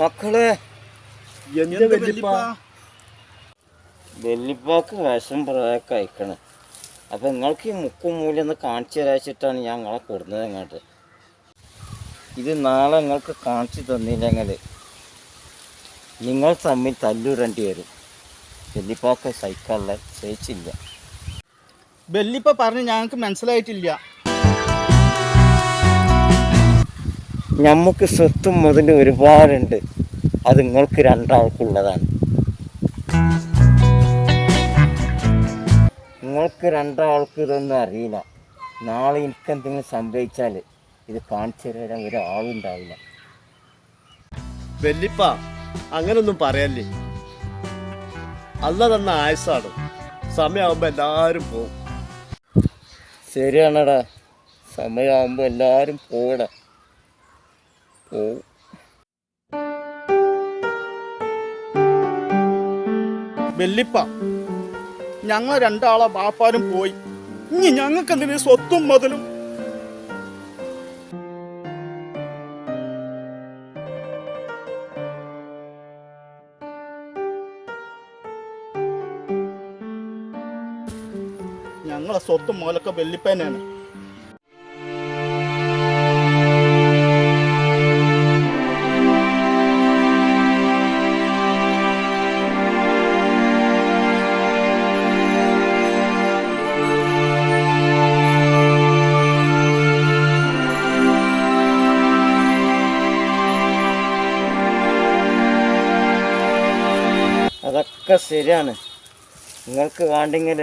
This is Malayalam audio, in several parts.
മക്കളെ എന്താ വെല്ലിപ്പാക്ക് വിഷം പ്രായമൊക്കെ അയക്കണം. അപ്പം നിങ്ങൾക്ക് ഈ മുക്കും മൂലം ഒന്ന് കാണിച്ചു തരാച്ചിട്ടാണ് ഞാൻ നിങ്ങളെ കൊടുന്നത് അങ്ങോട്ട്. ഇത് നാളെ നിങ്ങൾക്ക് കാണിച്ചു തന്നില്ലെങ്കിൽ നിങ്ങൾ തമ്മിൽ തല്ലുരണ്ടി വരും. വെല്ലിപ്പാക്ക് സഹിക്കാനുള്ള സഹിച്ചില്ല. വെല്ലിപ്പ പറഞ്ഞ് ഞങ്ങൾക്ക് മനസ്സിലായിട്ടില്ല. നമുക്ക് സ്വത്തും മുതലും ഒരുപാടുണ്ട്. അത് നിങ്ങൾക്ക് രണ്ടാൾക്കുള്ളതാണ്. നിങ്ങൾക്ക് രണ്ടാൾക്ക് ഇതൊന്നും അറിയില്ല. നാളെ എനിക്കെന്തെങ്കിലും സംഭവിച്ചാൽ ഇത് കാണിച്ചു തരാൻ ഒരാളുണ്ടാവില്ല. വെല്ലിപ്പ അങ്ങനൊന്നും പറയല്ലേ. അല്ല തന്ന ആയുസാണ്. സമയമാകുമ്പോൾ എല്ലാവരും പോവും. ശരിയാണടാ, സമയമാകുമ്പോൾ എല്ലാവരും പോകടാ. പോവും. വെല്ലിപ്പ ഞങ്ങൾ രണ്ടാളെ ബാപ്പാരും പോയി. ഇനി ഞങ്ങൾക്ക് എന്തിനു സ്വത്തും മുതലും? ഞങ്ങളെ സ്വത്തും മുതലൊക്കെ വെല്ലിപ്പേനാണ്. അതൊക്കെ ശരിയാണ്. നിങ്ങൾക്ക് വേണ്ടെങ്കിൽ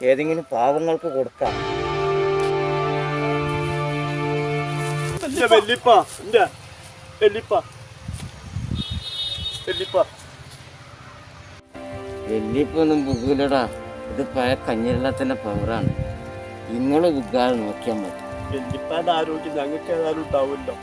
ഏതെങ്കിലും പാവങ്ങൾക്ക് കൊടുക്കാം. വെല്ലിപ്പൊന്നും ബുഗിലടാ. ഇത് പഴയ കഞ്ഞിരത്തിൻ്റെ പവറാണ്. നിങ്ങൾ വികാരം നോക്കിയാൽ മതി. വെല്ലിപ്പാന്റെ ആരോഗ്യം ഞങ്ങൾക്ക് ഏതായാലും ഉണ്ടാവുമല്ലോ.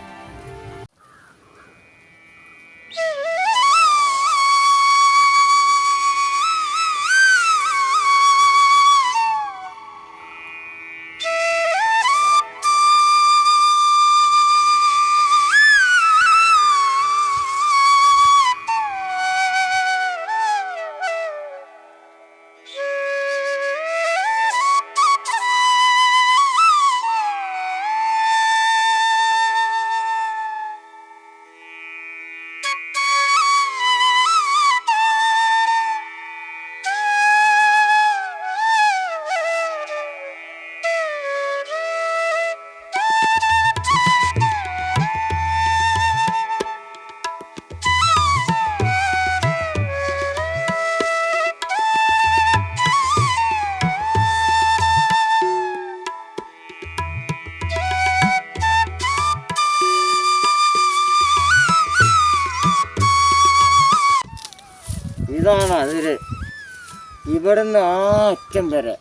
ഇതാണ് അതിര്. ഇവിടുന്ന് ആ അറ്റം വരെ,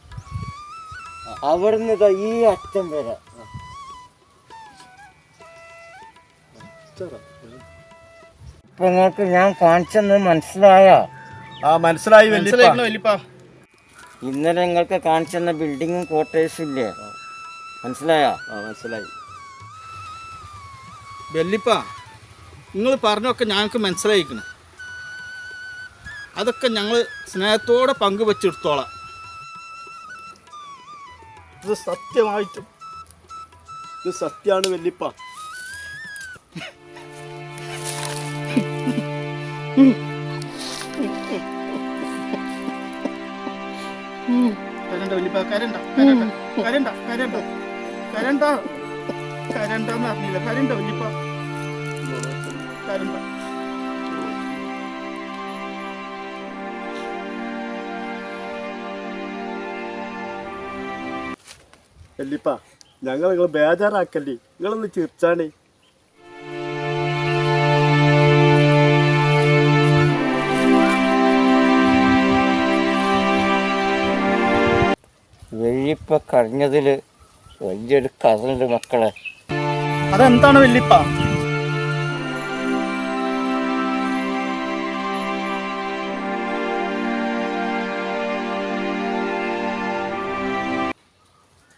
അവിടുന്ന് ഈ അറ്റം വരെ. ഇപ്പൊ നിങ്ങൾക്ക് ഞാൻ കാണിച്ചെന്ന് മനസ്സിലായോ? മനസ്സിലായി വെല്ലിപ്പ. ഇന്നലെ നിങ്ങൾക്ക് കാണിച്ചെന്ന ബിൽഡിങ്ങും ക്വാർട്ടേഴ്സും ഇല്ലേ? മനസ്സിലായോ? മനസ്സിലായി. വെല്ലിപ്പ നിങ്ങൾ പറഞ്ഞൊക്കെ ഞങ്ങൾക്ക് മനസ്സിലായിക്കണം. അതൊക്കെ ഞങ്ങൾ സ്നേഹത്തോടെ പങ്കുവെച്ചെടുത്തോളാം. ഇത് സത്യമായിട്ടും ഇത് സത്യമാണ് വെല്ലിപ്പ. കരണ്ട വെല്ലിപ്പ, കരണ്ട കരണ്ട കരണ്ട കരണ്ട കരണ്ട കരണ്ടെന്ന് അറിഞ്ഞില്ല. കരണ്ട വെല്ലിപ്പ, കരണ്ട. വെല്ലിപ്പ നിങ്ങൾ ബേജാറാക്കല്ലേ. നിങ്ങളൊന്ന് ചിരിച്ചാണേ. വെള്ളിപ്പ കഴിഞ്ഞതിൽ വലിയൊരു കഥയുണ്ട് മക്കളെ. അതെന്താണ് വെല്ലിപ്പ?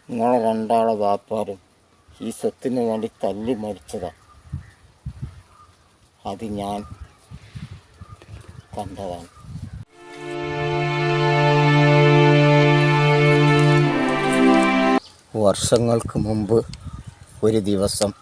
നിങ്ങളെ രണ്ടാളെ വാപ്പാരും ഈ സ്വത്തിന് വേണ്ടി തല്ലി മരിച്ചതാ. അത് ഞാൻ കണ്ടതാണ്. വർഷങ്ങൾക്ക് മുമ്പ് ഒരു ദിവസം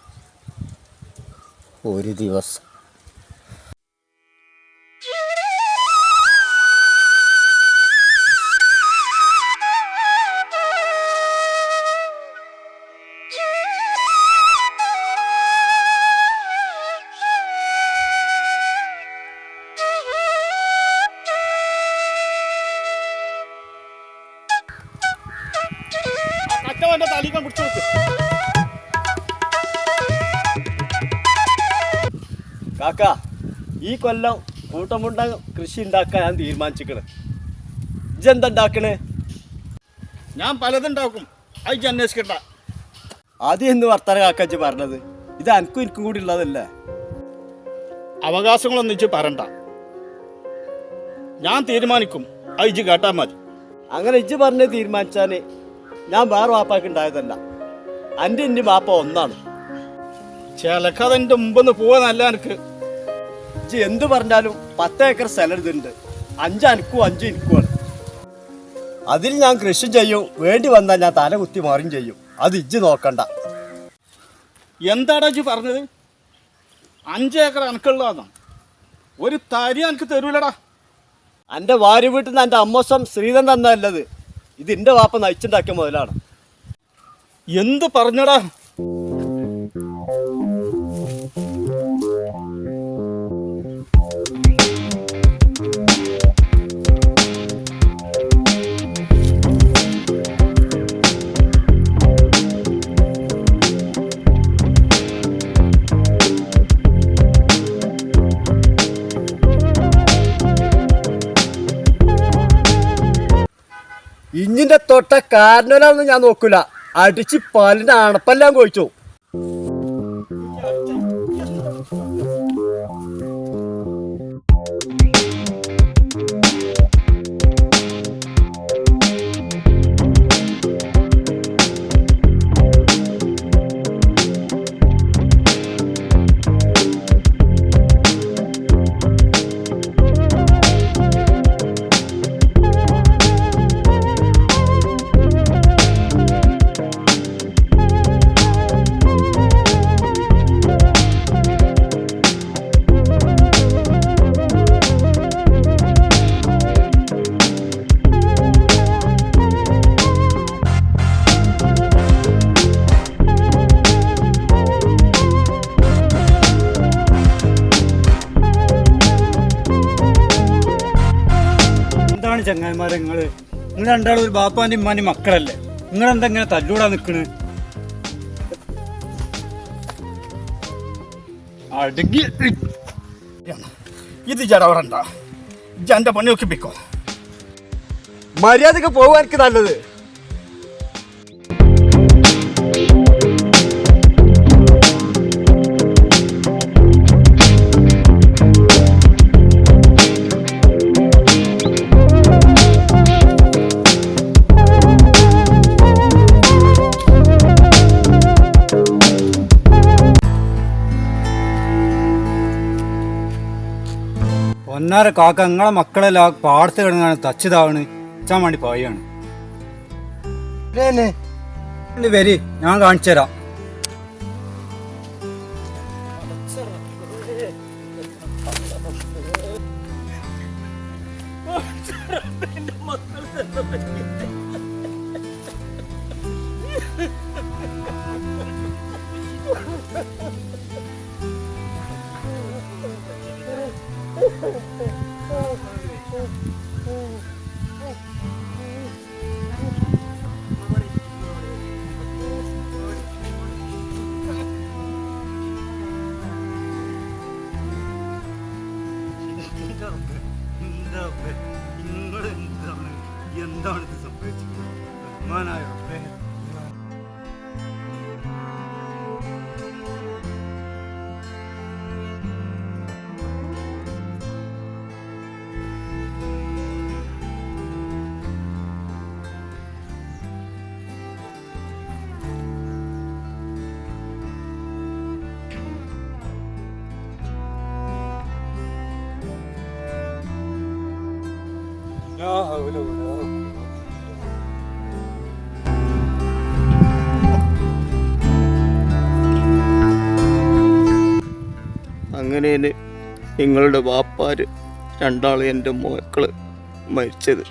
കച്ചവന്റെ തലിക്കാൻ പിടിച്ചു കൊടുക്ക്. കാക്ക ഈ കൊല്ലം കൂട്ടമുണ്ട കൃഷി ഉണ്ടാക്കാൻ ഞാൻ തീരുമാനിച്ചിക്കണ്. ഇജ്ജെന്താ ഉണ്ടാക്കണേ? ഞാൻ പലതുണ്ടാക്കും, അത് അന്വേഷിക്കട്ട. ആദ്യം എന്ന് വർത്താനം കാക്കച്ച് പറഞ്ഞത് ഇത് എനിക്കും എനിക്കും കൂടി ഉള്ളതല്ലേ? അവകാശങ്ങളൊന്നും ഇജ്ജ് പറയണ്ട, ഞാൻ തീരുമാനിക്കും, അത് ഇജ്ജ് കേട്ടാൽ മതി. അങ്ങനെ ഇജ്ജ് പറഞ്ഞ് തീരുമാനിച്ചാൽ ഞാൻ വേറെ വാപ്പാക്ക് ഉണ്ടായതല്ല, എൻ്റെ വാപ്പ ഒന്നാണ്. ചിലക്കതെൻ്റെ മുമ്പൊന്ന് പോവാന്നല്ല എനിക്ക്. ഇജ്ജ് എന്ത് പറഞ്ഞാലും 10 ഏക്കർ സ്ഥലം ഇതുണ്ട്, 5 അനക്കും 5 എനിക്കുമാണ്. അതിൽ ഞാൻ കൃഷി ചെയ്യും, വേണ്ടി വന്നാൽ ഞാൻ തല കുത്തി മാറും ചെയ്യും. അത് ഇജ്ജ് നോക്കണ്ട. എന്താടാ ഇജ്ജ് പറഞ്ഞത്? 5 ഏക്കർ എനിക്കുള്ളതാണോ? ഒരു തരി എനിക്ക് തരൂലടാ. എൻ്റെ ഭാര്യ വീട്ടിൽ നിന്ന് എൻ്റെ അമ്മോസം ശ്രീധൻ തന്നല്ലത്, ഇത് എൻ്റെ വാപ്പ നയിച്ചുണ്ടാക്കിയ മുതലാണ്. എന്ത് പറഞ്ഞടാ? ഇഞ്ഞിന്റെ തൊട്ട കാരണമൊന്നും ഞാൻ നോക്കൂല, അടിച്ച് പാലിന്റെ അണപ്പെല്ലാം കൊഴിച്ചു. ചങ്ങായിമാരെ നിങ്ങൾ രണ്ടാളും ഒരു ബാപ്പാൻ്റെ ഉമ്മാൻ്റെ മക്കളല്ലേ, നിങ്ങളെന്താ ഇങ്ങനെ തല്ലൂടാ നിൽക്കണ്? അടുങ്ങി ഇത് ജടവറണ്ട, എൻ്റെ പണി നോക്കി പിക്കോ. മര്യാദക്ക് പോകാൻ എനിക്ക് നല്ലത്. ഒന്നാര കാക്ക നിങ്ങളെ മക്കളെല്ലാം പാടത്ത് കിടന്നാണ് തച്ചിതാവണ് വെച്ചാൻ വേണ്ടി പോയാണ്. വരി, ഞാൻ കാണിച്ചു തരാം. എന്താണ് ഇത് സംഭവിച്ചത്? അങ്ങനെ നിങ്ങളുടെ വാപ്പാര് രണ്ടാളും എൻ്റെ മക്കള് മരിച്ചത്.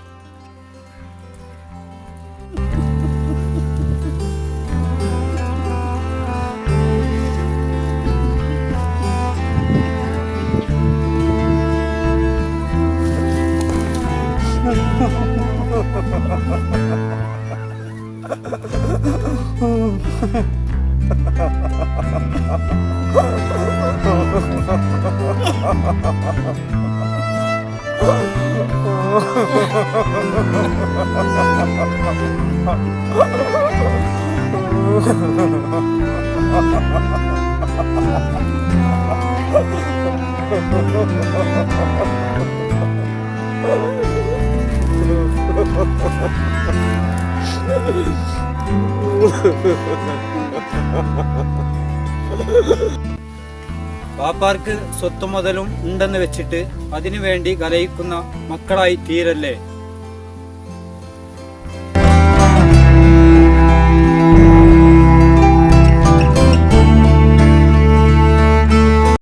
വാപ്പാർക്ക് സ്വത്ത് മുതലും ഉണ്ടെന്ന് വെച്ചിട്ട് അതിനു വേണ്ടി കലയിക്കുന്ന മക്കളായി തീരല്ലേ